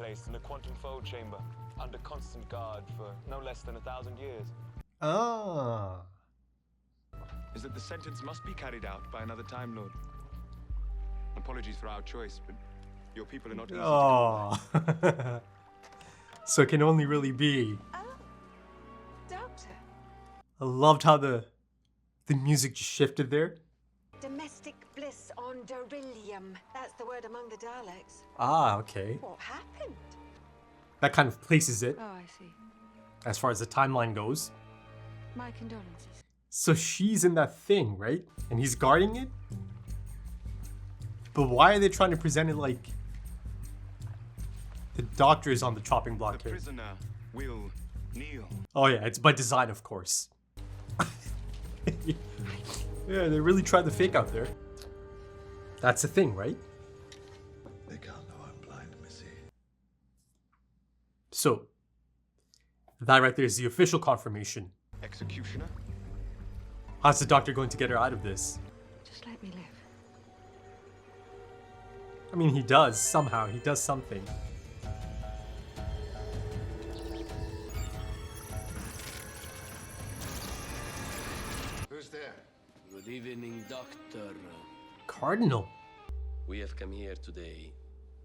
placed in a quantum fold chamber under constant guard for no less than 1,000 years. Ah. Is that the sentence must be carried out by another Time Lord. Apologies for our choice, but your people are not easy to Oh. So it can only really be. Oh, Doctor. I loved how the music just shifted there. Domestic bliss on Beryllium. That's the word among the Daleks. Ah, okay. What happened? That kind of places it Oh, I see. as far as the timeline goes. My condolences. So she's in that thing, right? And he's guarding it? But why are they trying to present it like the doctor is on the chopping block The here? prisoner will kneel. Oh yeah, it's by design, of course. Yeah, they really tried the fake out there. That's the thing, right? They can't know I'm blind, Missy. So, that right there is the official confirmation. Executioner? How's the doctor going to get her out of this? Just let me live. I mean, he does, somehow. He does something. Who's there? Good evening, Doctor. Cardinal. We have come here today,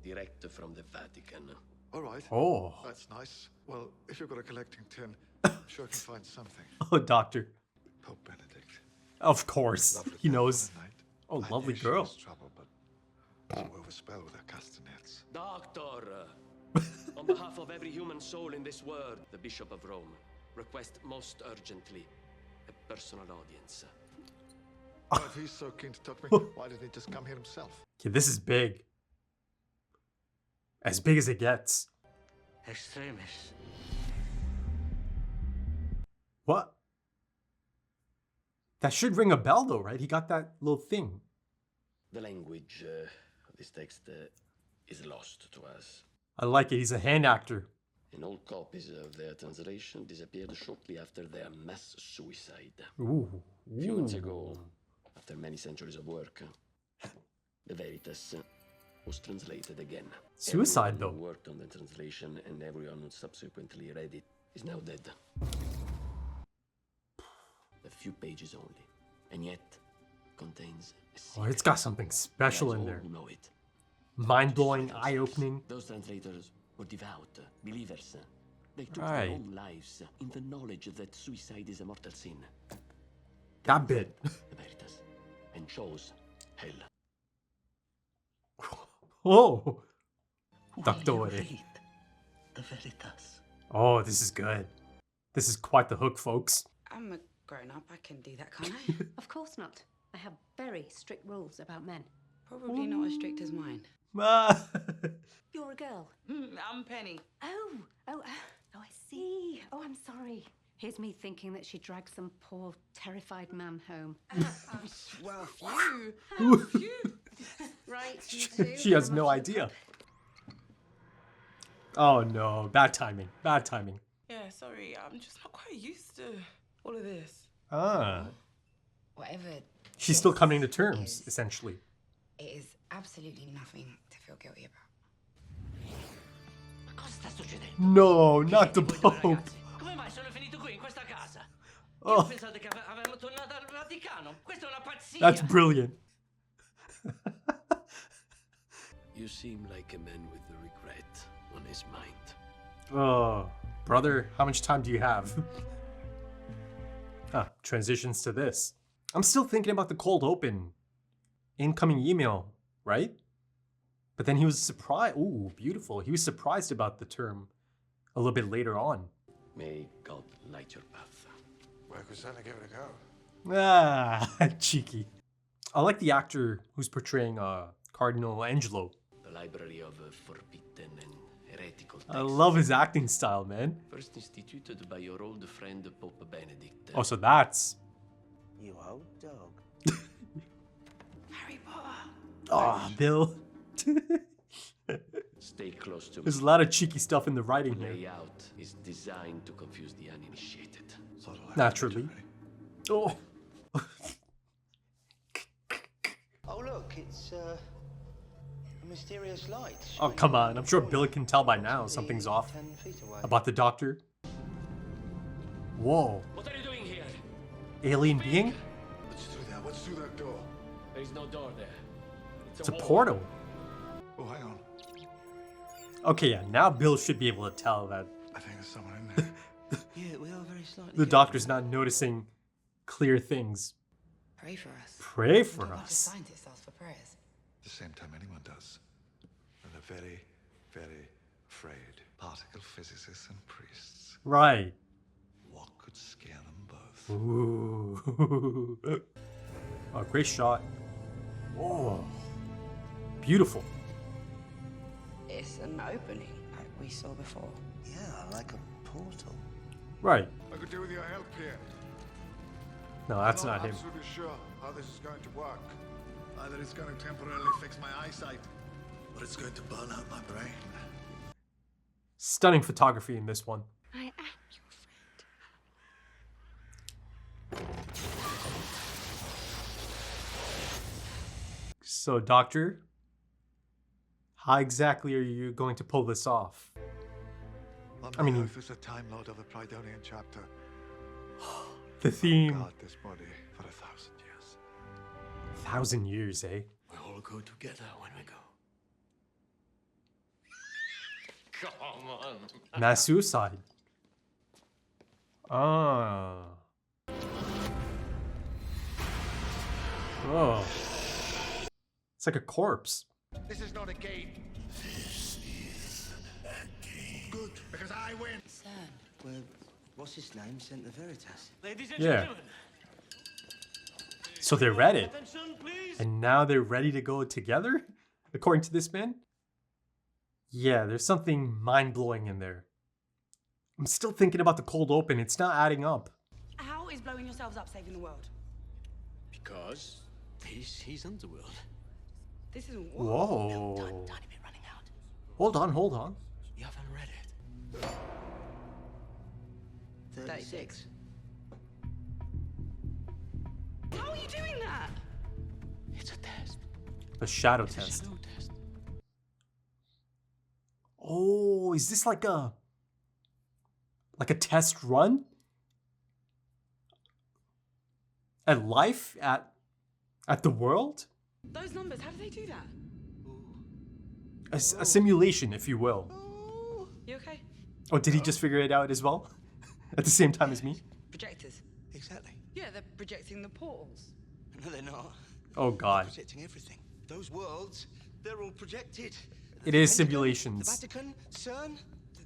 direct from the Vatican. All right. Oh. That's nice. Well, if you've got a collecting tin, I'm sure I can find something. Oh, doctor. Pope Benedict. Of course. Lovely He girl knows. for the night. Oh, I lovely knew she girl. was trouble, but so overspell with her castanets. Doctor, on behalf of every human soul in this world, the Bishop of Rome request most urgently a personal audience. Well, if he's so keen to talk to me, why didn't he just come here himself? Okay, this is big. As big as it gets. Extremis. What? That should ring a bell though, right? He got that little thing. The language of this text is lost to us, I like it. He's a hand actor. and all copies of their translation disappeared shortly after their mass suicide. Ooh. A few months ago, after many centuries of work, the Veritas was translated again. Suicide, Everyone though. who worked on the translation and everyone who subsequently read it is now dead. A few pages only, and yet contains a Oh, secret. it's got something special That's in all there. who know it. Mind-blowing, eye-opening. Those translators were devout believers. They took Right. their own lives in the knowledge that suicide is a mortal sin. That bit. The Veritas, and chose hell. Oh. Will Doctor. you read the Veritas? Oh, this is good. This is quite the hook, folks. I'm a grown-up, I can do that, can't I? Of course not. I have very strict rules about men. Probably not as strict as mine. Ah. You're a girl. I'm Penny. Oh, I see. Oh, I'm sorry. Here's me thinking that she dragged some poor, terrified man home. Well, phew. Right, you two. She has no idea. Oh no, bad timing. Bad timing. Yeah, sorry, I'm just not quite used to all of this. Ah. Whatever She's still this coming to terms, is, essentially. it is absolutely nothing to feel guilty about. Ma cosa sta succedendo? No, not the Voi due Pope. ragazzi, come mai sono finito qui in questa casa? Che Oh. pensate che avremmo tornato al Vaticano? Questa è una pazzia! That's brilliant. You seem like a man with regret on his mind. Oh, brother, how much time do you have? Transitions to this. I'm still thinking about the cold open. Incoming email, right? But then he was surprised. Ooh, beautiful. He was surprised about the term a little bit later on. May God light your path. Well, I could certainly give it a go. Ah, cheeky. I like the actor who's portraying Cardinal Angelo. The library of forbidden and heretical texts. I love his acting style, man. First instituted by your old friend Pope Benedict. Oh, so that's... You old dog. Harry Potter. Oh, Bill. Stay close to me. There's a lot of cheeky stuff in the writing The here. layout is designed to confuse the uninitiated. Sort of like Naturally. Oh. Oh look, it's A mysterious light. Oh, come on. I'm sure Bill can tell by now something's off 10 feet away. about the doctor. Whoa. What are you doing here? Alien being? What's through there? What's through that door? There is no door there. It's a wall. portal. Oh, hang on. Okay, yeah. Now Bill should be able to tell that I think there's someone in there. Yeah, we are very slightly. the doctor's not noticing clear things. Pray for us. Pray for Not a bunch of us. scientists ask for prayers. At the same time anyone does. And they're very, very afraid. Particle physicists and priests. Right. What could scare them both? Ooh. Oh, great shot. Oh. Beautiful. It's an opening like we saw before. Yeah, like a portal. Right. I could do with your help here. No, that's I'm not him. absolutely sure how this is going to work. Either it's going to temporarily fix my eyesight, or it's going to burn out my brain. Stunning photography in this one. I am your friend. So, Doctor, how exactly are you going to pull this off? I mean, Earth is a Time Lord of the Prydonian chapter. the theme. Guard this body for 1,000 years. 1,000 years, eh? We all go together when we go. Come on. Mass suicide. Ah. Oh. It's like a corpse. This is not a game. This is a game. Good, because I win. CERN. Well, what's his name sent the Veritas? Ladies and Yeah. gentlemen. So they read it. Attention, please. And now they're ready to go together? According to this man? Yeah, there's something mind-blowing in there. I'm still thinking about the cold open. It's not adding up. How is blowing yourselves up saving the world? Because this is underworld. This isn't Whoa. Tiny bit running out. Hold on, hold on. You haven't read it. 36. How are you doing that? It's a test. The shadow It's a test. shadow test. Oh, is this like a test run? At life? At the world? Those numbers, how do they do that? A simulation, if you will. You okay? Oh, did he just figure it out as well? At the same time as me? Projectors. Exactly. Yeah, they're projecting the portals. No, they're not. Oh god. Projecting everything. Those worlds, they're all projected. It is The simulations. Vatican, CERN.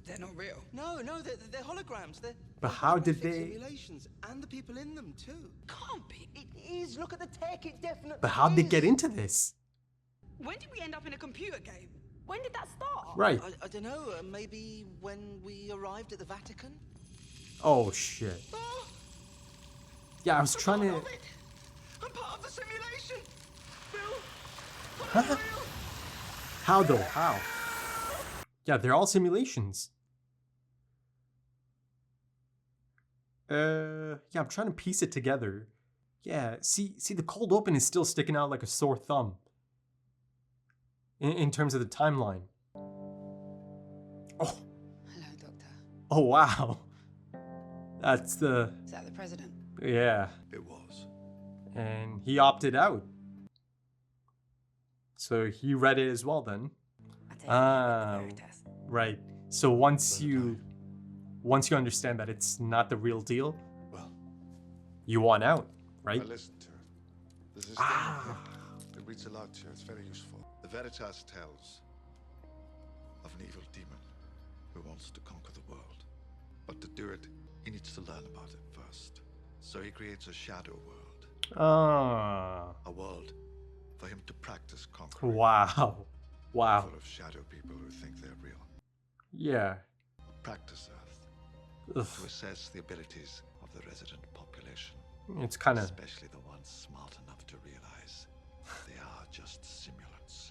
They're not real. No, they're holograms. But how did holographic they... simulations, and the people in them too. Can't be. It is. Look at the tech. It definitely. But how'd they is. get into this? When did we end up in a computer game? When did that start? Right. I don't know. Maybe when we arrived at the Vatican. Oh shit. Oh, Yeah, I was trying part to... of it. I'm part of the simulation. Bill. Huh? How though? How? Yeah, they're all simulations. Yeah, I'm trying to piece it together. Yeah, see, the cold open is still sticking out like a sore thumb. In terms of the timeline. Oh, Hello, Doctor. oh wow. That's the... Is that the president? Yeah. It was. And he opted out. So he read it as well then. I take it Ah, you read the Veritas. right. So once you understand that it's not the real deal, Well, you want out, I right? listened to it. There's this Ah. thing here. It reads a lot here. It's very useful. The Veritas tells of an evil demon who wants to conquer the world. But to do it, he needs to learn about it first. So he creates a shadow world. Ah, A world for him to practice conquering. wow, wow. Full of shadow people who think they're real. Yeah. Practice Earth Ugh. to assess the abilities of the resident population. It's kind of... Especially the ones smart enough to realize they are just simulants.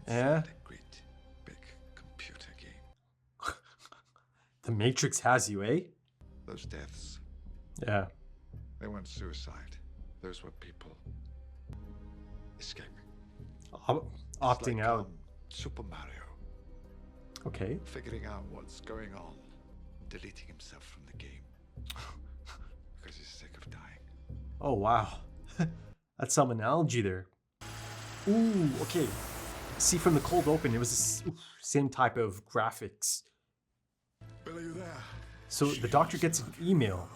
Yeah. Inside a great, big computer game. The Matrix has you, eh? Those deaths, Yeah. they weren't suicide. Those were people escaping. Opting It's like, out. Super Mario. Okay. Figuring out what's going on. Deleting himself from the game. Because he's sick of dying. Oh, wow. That's some analogy there. Ooh, okay. See, from the cold open, it was the same type of graphics. Bill, are you there? So the doctor gets an email.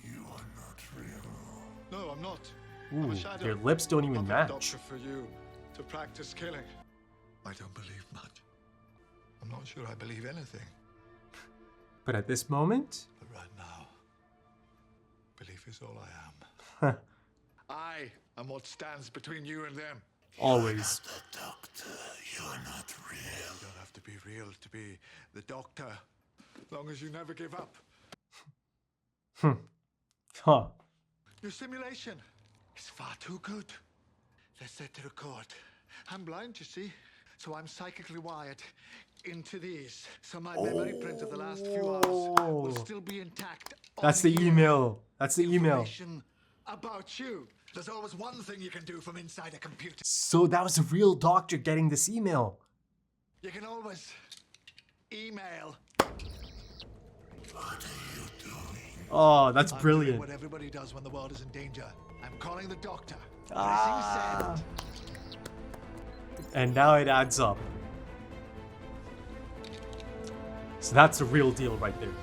You are not real. No, I'm not. Ooh, I'm a shadow. their lips don't even I'm a match. doctor for you to practice killing. I don't believe much. I'm not sure I believe anything. But at this moment, But right now, belief is all I am. huh, I am what stands between you and them. always. The doctor, you're not real. You don't have to be real to be the doctor. As long as you never give up. Huh. Your simulation is far too good. They're set to record. I'm blind, you see, so I'm psychically wired into these. So my memory print of the last few hours will still be intact. That's on the here. email. That's the email. Information about you. There's always one thing you can do from inside a computer. So that was a real doctor getting this email. You can always email. What are you doing? Oh, that's I'm brilliant. doing what everybody does when the world is in danger. I'm calling the doctor. Pressing send. And now it adds up. So that's a real deal right there.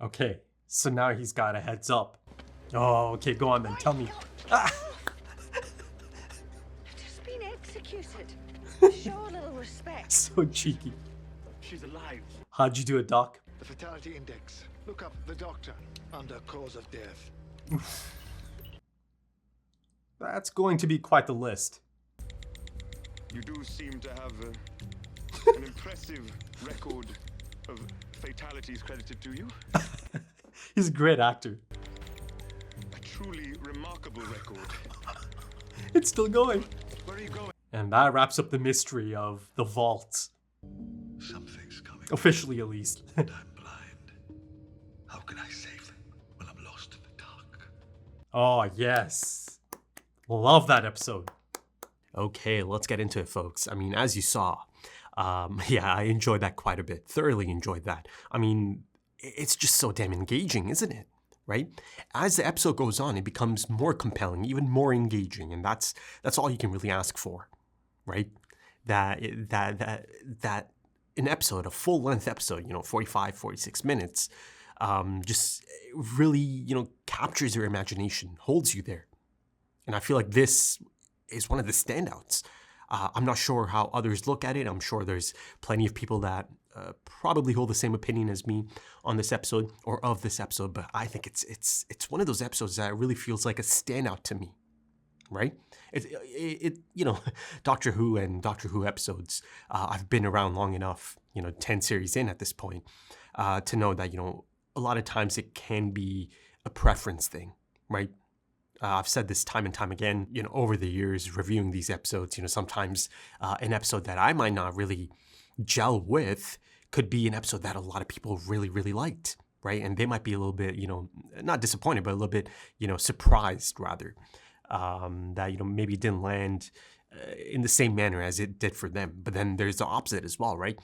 Okay, so now he's got a heads up. Oh, okay, go on then, tell me. Just been executed. Show a little respect. So cheeky. She's alive. How'd you do it, Doc? The fatality index. Look up the doctor under cause of death. That's going to be quite the list. You do seem to have an impressive record of fatalities credited to you. He's a great actor. A truly remarkable record. It's still going. Where are you going? And that wraps up the mystery of the vault. Something's coming. Officially, at least. I'm blind. How can I save them when I'm lost in the dark? Oh, yes. Love that episode. Okay, let's get into it, folks. I mean, as you saw, yeah, I enjoyed that quite a bit. Thoroughly enjoyed that. I mean, it's just so damn engaging, isn't it? Right? As the episode goes on, it becomes more compelling, even more engaging, and that's all you can really ask for, right? That an episode, a full-length episode, 45, 46 minutes, just really, captures your imagination, holds you there. And I feel like this is one of the standouts. I'm not sure how others look at it. I'm sure there's plenty of people that probably hold the same opinion as me on this episode or of this episode, but I think it's one of those episodes that really feels like a standout to me, right? It Doctor Who and Doctor Who episodes, I've been around long enough, 10 series in at this point, to know that, a lot of times it can be a preference thing, right? I've said this time and time again, over the years, reviewing these episodes, sometimes an episode that I might not really gel with could be an episode that a lot of people really, really liked, right? And they might be a little bit, not disappointed, but a little bit, surprised rather, that, maybe it didn't land in the same manner as it did for them. But then there's the opposite as well, right?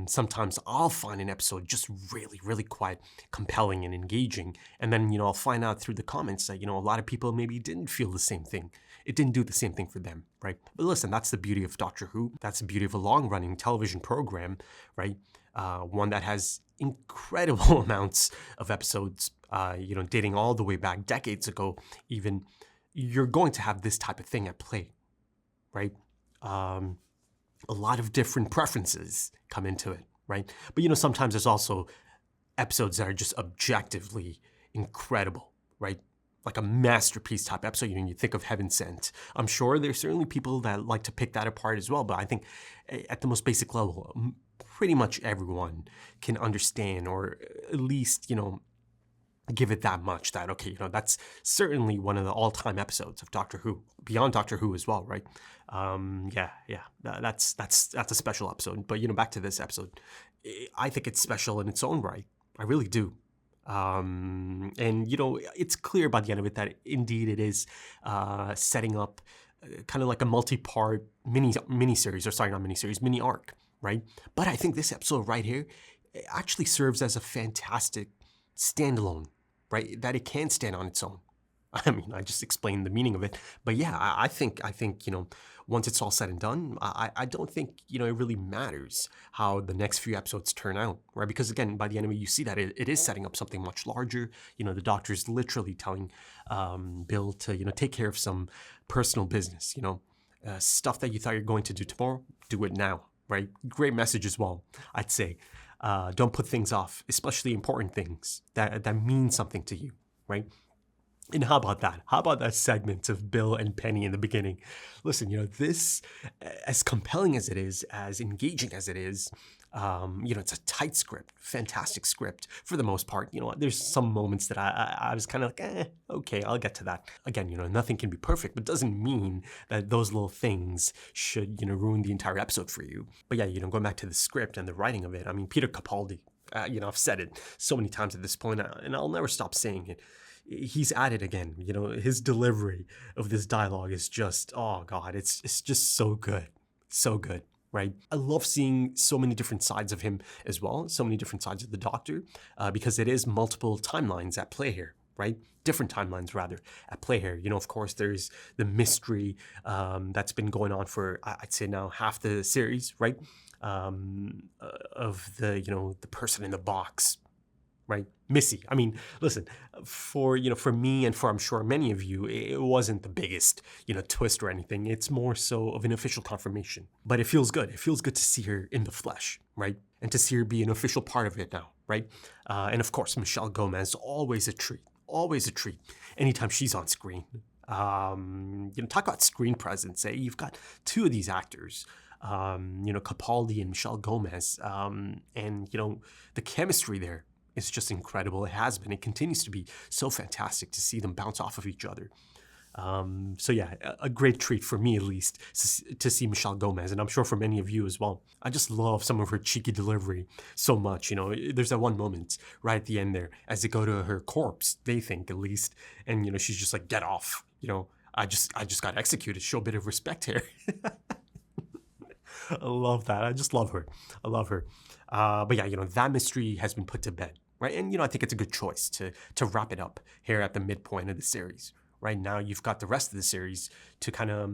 Sometimes I'll find an episode just really, really quite compelling and engaging. And then, I'll find out through the comments that, a lot of people maybe didn't feel the same thing. It didn't do the same thing for them, right? But listen, that's the beauty of Doctor Who. That's the beauty of a long-running television program, right? One that has incredible amounts of episodes, dating all the way back decades ago even. You're going to have this type of thing at play, right? A lot of different preferences come into it, right? But, sometimes there's also episodes that are just objectively incredible, right? Like a masterpiece type episode. You think of Heaven Sent. I'm sure there's certainly people that like to pick that apart as well, but I think at the most basic level, pretty much everyone can understand, or at least, give it that much that, okay, that's certainly one of the all-time episodes of Doctor Who, beyond Doctor Who as well, right? That's a special episode. But, back to this episode, I think it's special in its own right. I really do. And, it's clear by the end of it that indeed it is setting up kind of like a multi-part mini-series, or sorry, not mini-series, mini-arc, right? But I think this episode right here actually serves as a fantastic standalone, right? That it can stand on its own. I mean, I just explained the meaning of it, but yeah, I think once it's all said and done, I don't think it really matters how the next few episodes turn out, right? Because again, by the end of it, you see that it is setting up something much larger. The doctor's literally telling Bill to take care of some personal business. Stuff that you thought you're going to do tomorrow, do it now, right? Great message as well, I'd say. Don't put things off, especially important things that mean something to you, right? And how about that? How about that segment of Bill and Penny in the beginning? Listen, this, as compelling as it is, as engaging as it is, it's a tight script, fantastic script for the most part. There's some moments that I was kind of like, okay, I'll get to that. Again, nothing can be perfect, but doesn't mean that those little things should, ruin the entire episode for you. But yeah, going back to the script and the writing of it, I mean, Peter Capaldi, I've said it so many times at this point, and I'll never stop saying it. He's at it again. His delivery of this dialogue is just, oh God, it's just so good. So good, right? I love seeing so many different sides of him as well, so many different sides of the Doctor, because it is multiple timelines at play here, right? Different timelines, rather, at play here. Of course, there's the mystery that's been going on for, I'd say now, half the series, right? Of the person in the box, right? Missy. I mean, listen, for me and for I'm sure many of you, it wasn't the biggest, twist or anything. It's more so of an official confirmation. But it feels good. It feels good to see her in the flesh, right? And to see her be an official part of it now, right? And of course, Michelle Gomez, always a treat. Always a treat. Anytime she's on screen. Talk about screen presence. You've got two of these actors, Capaldi and Michelle Gomez, and the chemistry there. It's just incredible. It has been. It continues to be so fantastic to see them bounce off of each other. So yeah, a great treat for me at least to see Michelle Gomez, and I'm sure for many of you as well. I just love some of her cheeky delivery so much. There's that one moment right at the end there as they go to her corpse, they think at least, and she's just like, get off. I just got executed. Show a bit of respect here. I love that. I just love her. I love her. But yeah, that mystery has been put to bed, right? And, I think it's a good choice to wrap it up here at the midpoint of the series. Right now, you've got the rest of the series to kind of,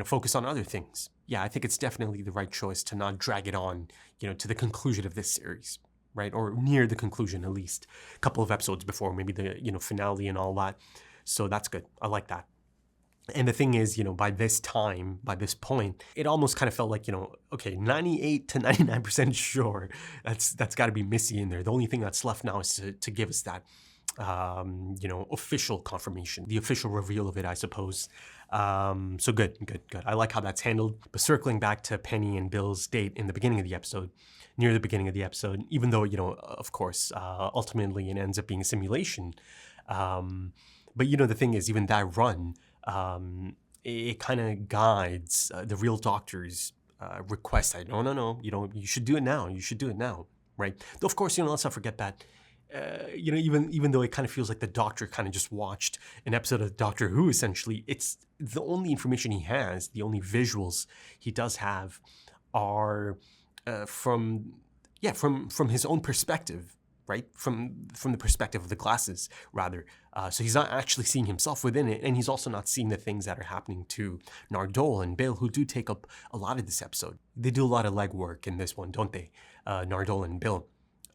focus on other things. Yeah, I think it's definitely the right choice to not drag it on, to the conclusion of this series, right? Or near the conclusion, at least. A couple of episodes before, maybe the, finale and all that. So that's good. I like that. And the thing is, by this point, it almost kind of felt like, okay, 98 to 99% sure that's got to be Missy in there. The only thing that's left now is to give us that, official confirmation, the official reveal of it, I suppose. So good. I like how that's handled. But circling back to Penny and Bill's date in the beginning of the episode, near the beginning of the episode, even though, of course, ultimately it ends up being a simulation. But, the thing is, even that run, it kind of guides the real Doctor's request that, no, you should do it now. You should do it now, right? Though, of course, let's not forget that, even though it kind of feels like the Doctor kind of just watched an episode of Doctor Who, essentially, it's the only information he has, the only visuals he does have are from his own perspective, right? From the perspective of the glasses, rather. So he's not actually seeing himself within it, and he's also not seeing the things that are happening to Nardole and Bill, who do take up a lot of this episode. They do a lot of legwork in this one, don't they? Nardole and Bill.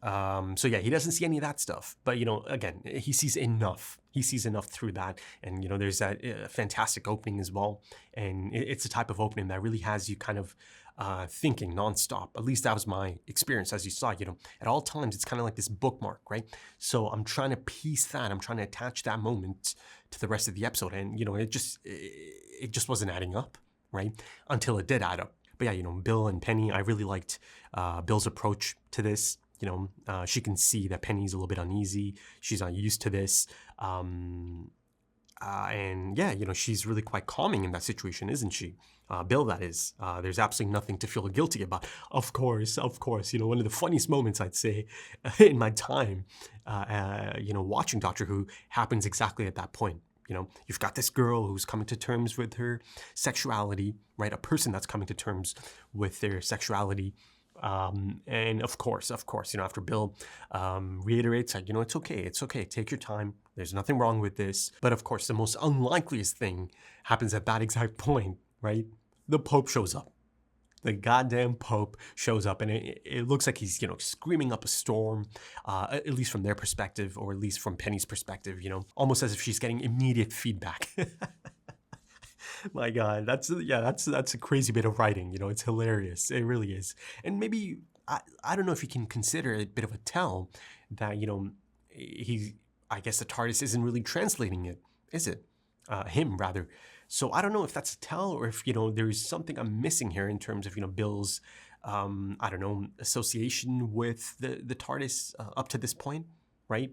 So yeah, he doesn't see any of that stuff. But, again, he sees enough. He sees enough through that. And, there's that fantastic opening as well. And it's a type of opening that really has you kind of thinking nonstop. At least that was my experience, as you saw. At all times, it's kind of like this bookmark, right? So I'm trying to piece that. I'm trying to attach that moment to the rest of the episode. And, it just wasn't adding up, right? Until it did add up. But yeah, Bill and Penny, I really liked Bill's approach to this. She can see that Penny's a little bit uneasy. She's not used to this. And yeah, she's really quite calming in that situation, isn't she? Bill, that is. There's absolutely nothing to feel guilty about. Of course. One of the funniest moments, I'd say, in my time, watching Doctor Who happens exactly at that point. You know, you've got this girl who's coming to terms with her sexuality, right? A person that's coming to terms with their sexuality. And of course, you know, after Bill reiterates that, you know, it's okay, take your time. There's nothing wrong with this. But of course, the most unlikeliest thing happens at that exact point, right? The Pope shows up. The goddamn Pope shows up, and it looks like he's, you know, screaming up a storm, at least from their perspective, or at least from Penny's perspective, you know, almost as if she's getting immediate feedback. My God, that's a crazy bit of writing, you know, it's hilarious. It really is. And maybe, I don't know if you can consider it a bit of a tell that, you know, I guess the TARDIS isn't really translating it, is it? Him, rather. So I don't know if that's a tell or if, you know, there's something I'm missing here in terms of, you know, Bill's, I don't know, association with the TARDIS up to this point, right?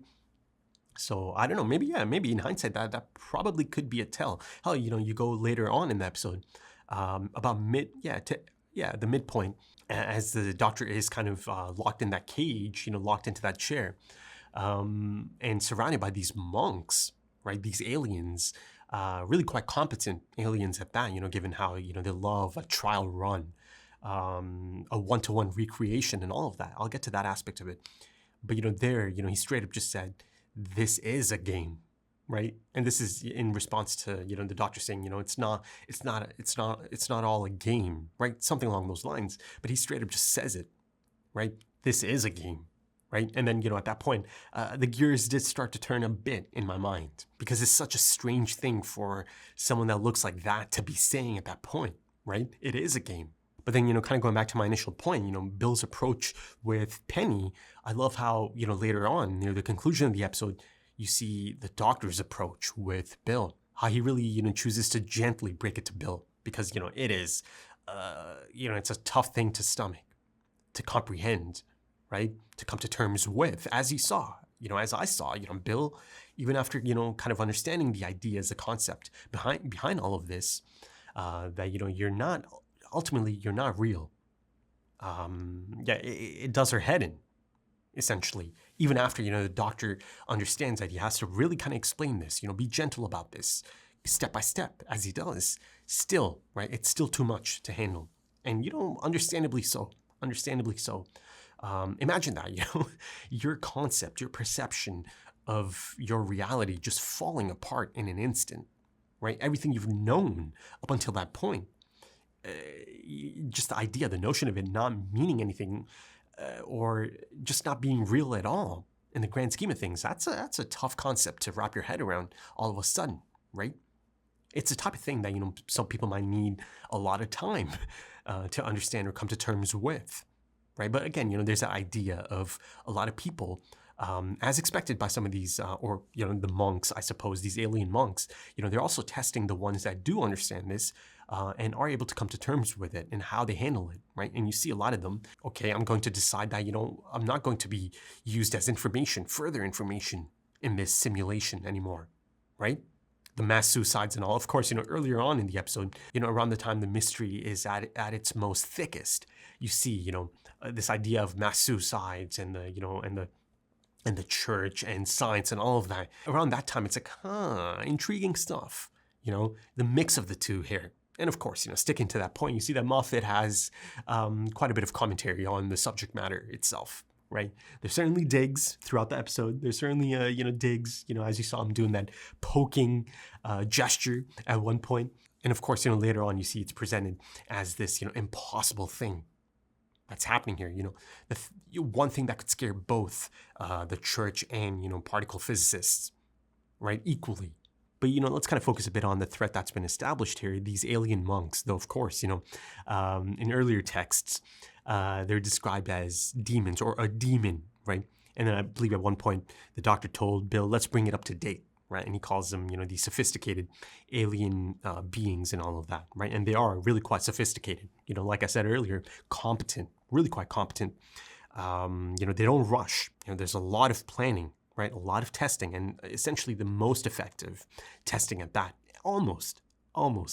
So I don't know, maybe in hindsight that probably could be a tell. Hell, you know, you go later on in the episode, about the midpoint, as the Doctor is kind of locked in that cage, you know, locked into that chair, and surrounded by these monks, right? These aliens, really quite competent aliens at that, you know, given how, you know, they love a trial run, a one-to-one recreation and all of that. I'll get to that aspect of it. But, you know, there, you know, he straight up just said, this is a game, right? And this is in response to, you know, the Doctor saying, you know, it's not all a game, right? Something along those lines. But he straight up just says it, right? This is a game, right? And then, you know, at that point, the gears did start to turn a bit in my mind, because it's such a strange thing for someone that looks like that to be saying at that point, right? It is a game. But then, you know, kind of going back to my initial point, you know, Bill's approach with Penny, I love how, you know, later on, near the conclusion of the episode, you see the Doctor's approach with Bill. How he really, you know, chooses to gently break it to Bill. Because, you know, it is, you know, it's a tough thing to stomach, to comprehend, right? To come to terms with, as he saw, you know, as I saw, you know, Bill, even after, you know, kind of understanding the ideas, the concept behind all of this, that, you know, you're not real. It does her head in, essentially. Even after, you know, the Doctor understands that he has to really kind of explain this, you know, be gentle about this, step by step, as he does, still, right? It's still too much to handle. And, you know, understandably so. Imagine that, you know, your concept, your perception of your reality just falling apart in an instant, right? Everything you've known up until that point. Just the idea, the notion of it not meaning anything, or just not being real at all in the grand scheme of things, that's a tough concept to wrap your head around all of a sudden, right? It's the type of thing that, you know, some people might need a lot of time to understand or come to terms with, right? But again, you know, there's that idea of a lot of people, as expected by some of these, or, you know, the monks, I suppose, these alien monks, you know, they're also testing the ones that do understand this, and are able to come to terms with it and how they handle it, right? And you see a lot of them, okay, I'm going to decide that, you know, I'm not going to be used as information, further information in this simulation anymore, right? The mass suicides and all. Of course, you know, earlier on in the episode, you know, around the time the mystery is at its most thickest, you see, you know, this idea of mass suicides and the, you know, and the church and science and all of that. Around that time, it's like, intriguing stuff, you know, the mix of the two here. And of course, you know, sticking to that point, you see that Moffat has quite a bit of commentary on the subject matter itself, right? There's certainly digs throughout the episode. There's certainly, you know, digs, you know, as you saw him doing that poking gesture at one point. And of course, you know, later on, you see it's presented as this, you know, impossible thing that's happening here. You know, one thing that could scare both the church and, you know, particle physicists, right, equally. But, you know, let's kind of focus a bit on the threat that's been established here. These alien monks, though, of course, you know, in earlier texts, they're described as demons or a demon, right? And then I believe at one point the Doctor told Bill, let's bring it up to date, right? And he calls them, you know, these sophisticated alien beings and all of that, right? And they are really quite sophisticated. You know, like I said earlier, competent, really quite competent. You know, they don't rush. You know, there's a lot of planning, right? A lot of testing, and essentially the most effective testing at that. Almost,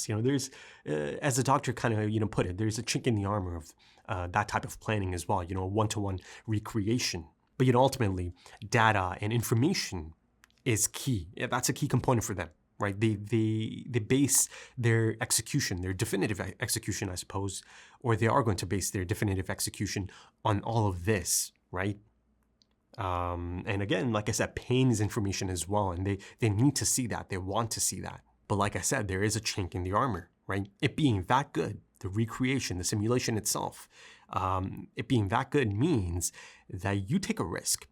you know, there's, as the Doctor kind of, you know, put it, there's a chink in the armor of that type of planning as well, you know, one-to-one recreation. But, you know, ultimately, data and information is key. Yeah, that's a key component for them, right? They base their execution, their definitive execution, I suppose, or they are going to base their definitive execution on all of this, right? And again, like I said, pain is information as well, and they need to see that. They want to see that. But like I said, there is a chink in the armor, right? It being that good, the recreation, the simulation itself, it being that good means that you take a risk,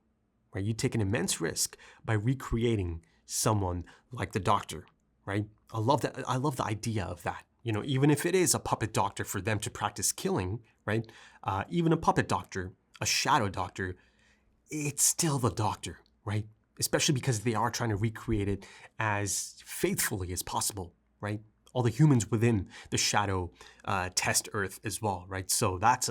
right? You take an immense risk by recreating someone like the Doctor, right? I love that. I love the idea of that. You know, even if it is a puppet doctor for them to practice killing, right? Even a puppet doctor, a shadow doctor, it's still the Doctor, right? Especially because they are trying to recreate it as faithfully as possible, right? All the humans within the shadow test Earth as well, right? So that's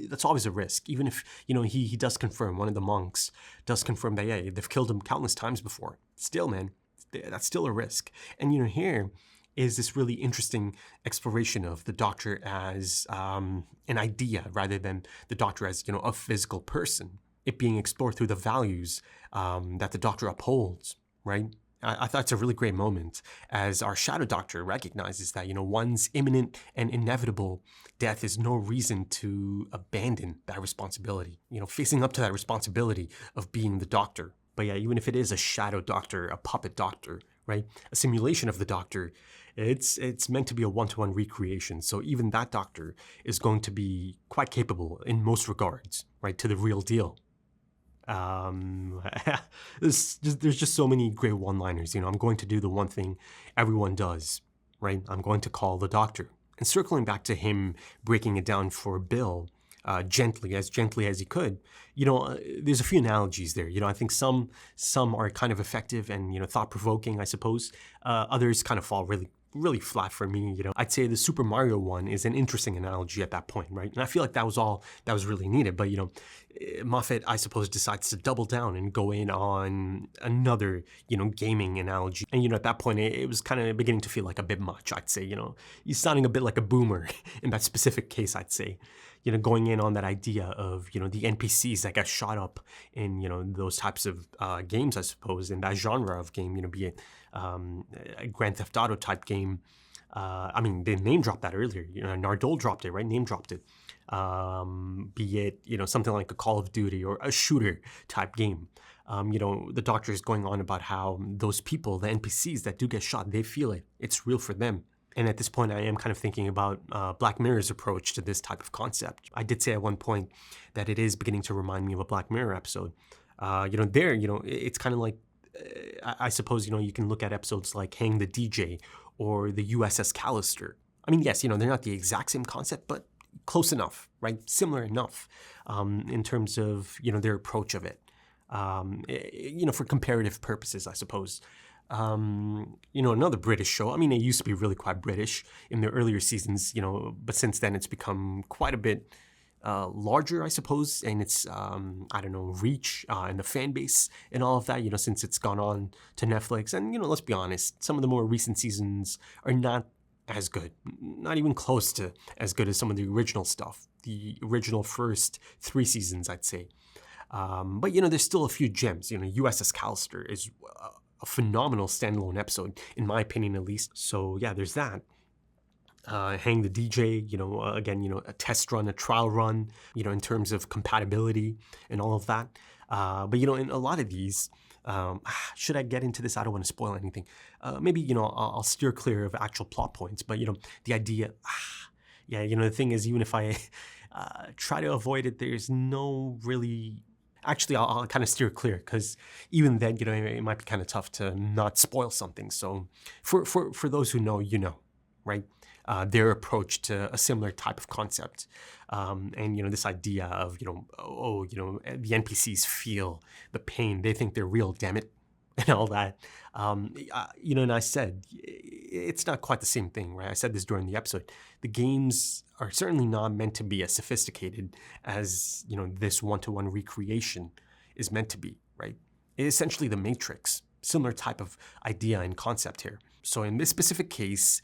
that's always a risk. Even if, he does confirm, one of the monks does confirm that, yeah, they've killed him countless times before. Still, man, that's still a risk. And, here is this really interesting exploration of the Doctor as an idea rather than the Doctor as, a physical person. It being explored through the values that the Doctor upholds, right? I thought it's a really great moment as our Shadow Doctor recognizes that, one's imminent and inevitable death is no reason to abandon that responsibility, facing up to that responsibility of being the Doctor. But yeah, even if it is a Shadow Doctor, a puppet Doctor, right? A simulation of the Doctor, it's meant to be a one-to-one recreation. So even that Doctor is going to be quite capable in most regards, right? To the real deal. There's just so many great one-liners. I'm going to do the one thing everyone does, right? I'm going to call the Doctor. And circling back to him breaking it down for Bill, gently as he could, there's a few analogies there. I think some are kind of effective and, thought-provoking, I suppose. Others kind of fall really flat for me. I'd say the Super Mario one is an interesting analogy at that point, right? And I feel like that was all that was really needed. But, Moffat, I suppose, decides to double down and go in on another, gaming analogy. And, at that point, it was kind of beginning to feel like a bit much, I'd say. He's sounding a bit like a boomer in that specific case, I'd say. Going in on that idea of, the NPCs that got shot up in, those types of games, I suppose, in that genre of game, be it a Grand Theft Auto type game. I mean, they name dropped that earlier. Nardole dropped it, right? Name dropped it. Be it, something like a Call of Duty or a shooter type game. The Doctor is going on about how those people, the NPCs that do get shot, they feel it. It's real for them. And at this point, I am kind of thinking about Black Mirror's approach to this type of concept. I did say at one point that it is beginning to remind me of a Black Mirror episode. It's kind of like, I suppose, you can look at episodes like Hang the DJ or the USS Callister. I mean, yes, they're not the exact same concept, but close enough, right? Similar enough in terms of, their approach of it. For comparative purposes, I suppose. Another British show. I mean, it used to be really quite British in the earlier seasons, but since then it's become quite a bit larger, I suppose, and its, reach and the fan base and all of that, since it's gone on to Netflix. And, let's be honest, some of the more recent seasons are not as good, not even close to as good as some of the original stuff, the original first 3 seasons, I'd say. But, there's still a few gems. USS Callister is a phenomenal standalone episode, in my opinion, at least. So, yeah, there's that. Hang the DJ, again, a test run, a trial run, in terms of compatibility and all of that. But, in a lot of these, should I get into this? I don't want to spoil anything. Maybe, I'll steer clear of actual plot points. But, the idea, the thing is, even if I try to avoid it, there's no really... Actually, I'll kind of steer clear because even then, it might be kind of tough to not spoil something. So for those who know, right? Their approach to a similar type of concept. And, this idea of, the NPCs feel the pain. They think they're real, damn it, and all that. And I said, it's not quite the same thing, right? I said this during the episode. The games are certainly not meant to be as sophisticated as, this one-to-one recreation is meant to be, right? It's essentially the Matrix, similar type of idea and concept here. So in this specific case,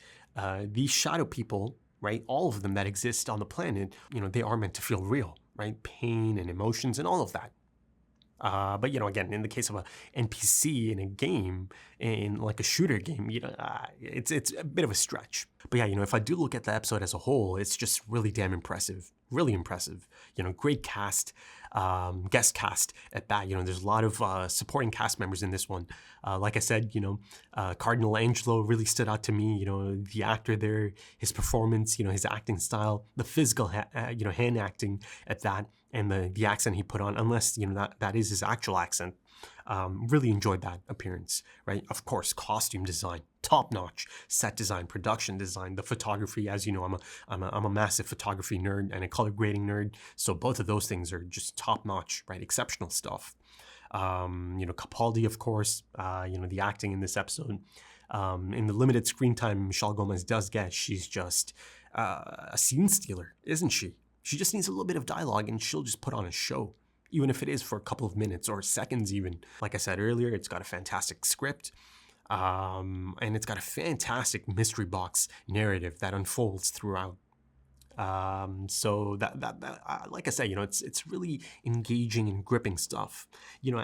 these shadow people, right, all of them that exist on the planet, they are meant to feel real, right? Pain and emotions and all of that. But again, in the case of a NPC in a game, in like a shooter game, it's a bit of a stretch. But yeah, if I do look at the episode as a whole, it's just really damn impressive. Really impressive. Great cast, guest cast at that. There's a lot of supporting cast members in this one. Like I said, Cardinal Angelo really stood out to me. The actor there, his performance, his acting style, the physical, hand acting at that, and the accent he put on, unless, that is his actual accent. Really enjoyed that appearance, right? Of course, costume design, top notch, set design, production design, the photography. As you know, I'm a massive photography nerd and a color grading nerd, so both of those things are just top notch, right? Exceptional stuff. Capaldi, of course. The acting in this episode. In the limited screen time Michelle Gomez does get, she's just a scene stealer, isn't she? She just needs a little bit of dialogue and she'll just put on a show, even if it is for a couple of minutes or seconds even. Like I said earlier, it's got a fantastic script, and it's got a fantastic mystery box narrative that unfolds throughout. So that like I said, it's really engaging and gripping stuff.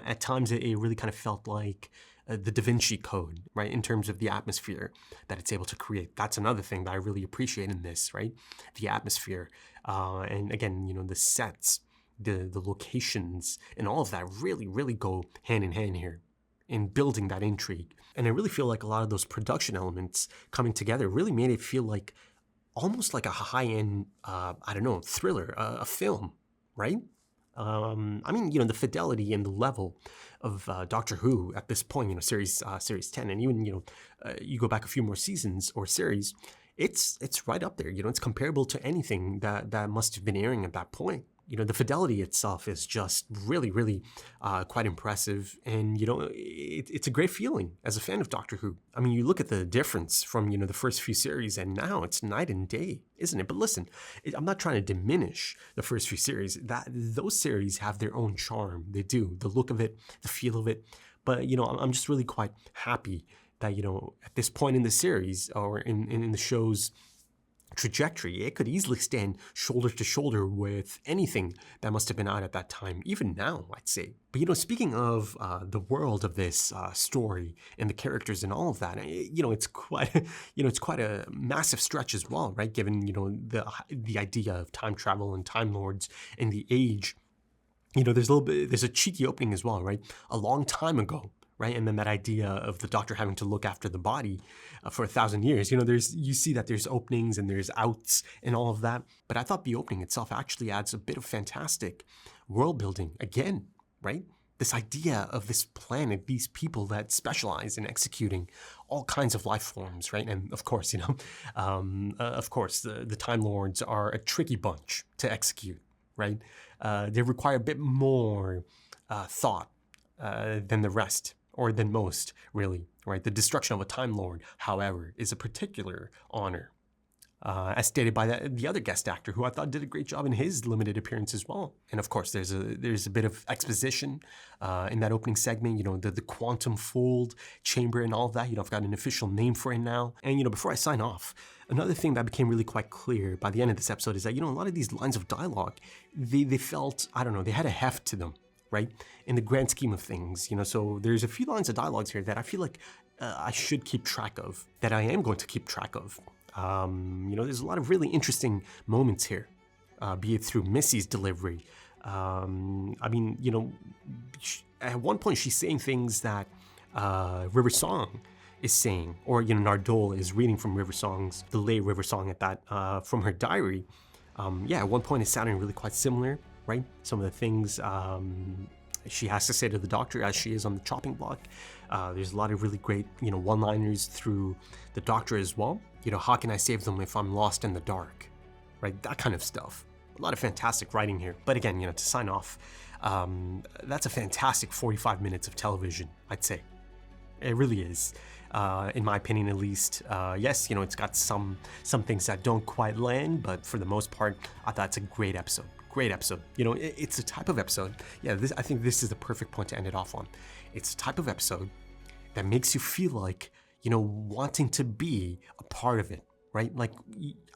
At times it really kind of felt like the Da Vinci Code, right? In terms of the atmosphere that it's able to create. That's another thing that I really appreciate in this, right? The atmosphere, and again, the sets, the locations, and all of that really, really go hand in hand here in building that intrigue. And I really feel like a lot of those production elements coming together really made it feel like almost like a high-end, thriller, a film, right? The fidelity and the level of Doctor Who at this point, series 10, and even, you go back a few more seasons or series, it's right up there. It's comparable to anything that must have been airing at that point. The fidelity itself is just really, really quite impressive. And, it's a great feeling as a fan of Doctor Who. I mean, you look at the difference from, the first few series and now it's night and day, isn't it? But listen, I'm not trying to diminish the first few series. Those series have their own charm. They do. The look of it, the feel of it. But, I'm just really quite happy that, at this point in the series or in the show's trajectory, it could easily stand shoulder to shoulder with anything that must have been out at that time, even now, I'd say. But speaking of the world of this story and the characters and all of that, it's quite a massive stretch as well, right? Given the idea of time travel and Time Lords and the age. There's a cheeky opening as well, right? A long time ago. Right, and then that idea of the Doctor having to look after the body for 1,000 years. You see that there's openings and there's outs and all of that. But I thought the opening itself actually adds a bit of fantastic world building again, right? This idea of this planet, these people that specialize in executing all kinds of life forms, right? And of course, the Time Lords are a tricky bunch to execute, right? They require a bit more thought than the rest. Or than most, really, right? The destruction of a Time Lord, however, is a particular honor, as stated by the other guest actor, who I thought did a great job in his limited appearance as well. And of course, there's a bit of exposition in that opening segment. The quantum fold chamber and all of that. I've got an official name for it now. And before I sign off, another thing that became really quite clear by the end of this episode is that a lot of these lines of dialogue, they felt, they had a heft to them. Right? In the grand scheme of things, so there's a few lines of dialogues here that I feel like I should keep track of, that I am going to keep track of. There's a lot of really interesting moments here, be it through Missy's delivery. At one point she's saying things that River Song is saying, or, Nardole is reading from River Song's, the late River Song at that, from her diary. At one point it's sounding really quite similar. Right? Some of the things she has to say to the Doctor as she is on the chopping block. There's a lot of really great, one-liners through the Doctor as well. How can I save them if I'm lost in the dark? Right? That kind of stuff. A lot of fantastic writing here. But again, to sign off, that's a fantastic 45 minutes of television, I'd say. It really is. In my opinion, at least. Yes, it's got some things that don't quite land, but for the most part, I thought it's a great episode. Great episode. It's a type of episode. Yeah, I think this is the perfect point to end it off on. It's a type of episode that makes you feel like, wanting to be a part of it, right? Like,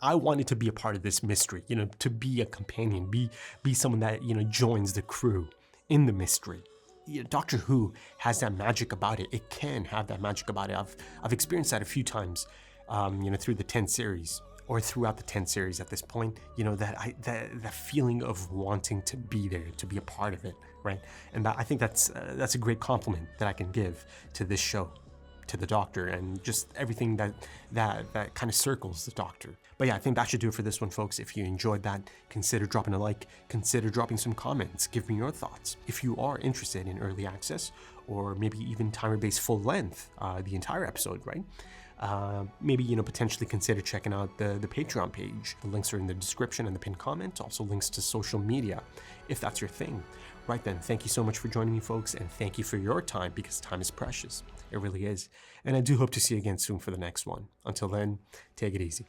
I wanted to be a part of this mystery, to be a companion, be someone that, joins the crew in the mystery, Doctor Who has that magic about it. It can have that magic about it. I've experienced that a few times, through the 10 series or throughout the 10 series at this point. That feeling of wanting to be there, to be a part of it, right? And I think that's a great compliment that I can give to this show, to the Doctor, and just everything that kind of circles the Doctor. But yeah, I think that should do it for this one, folks. If you enjoyed that, consider dropping a like, consider dropping some comments, give me your thoughts. If you are interested in early access, or maybe even timer-based full length, the entire episode, right? Maybe, potentially consider checking out the Patreon page. The links are in the description and the pinned comment, also links to social media, if that's your thing. Right then, thank you so much for joining me, folks, and thank you for your time, because time is precious. It really is. And I do hope to see you again soon for the next one. Until then, take it easy.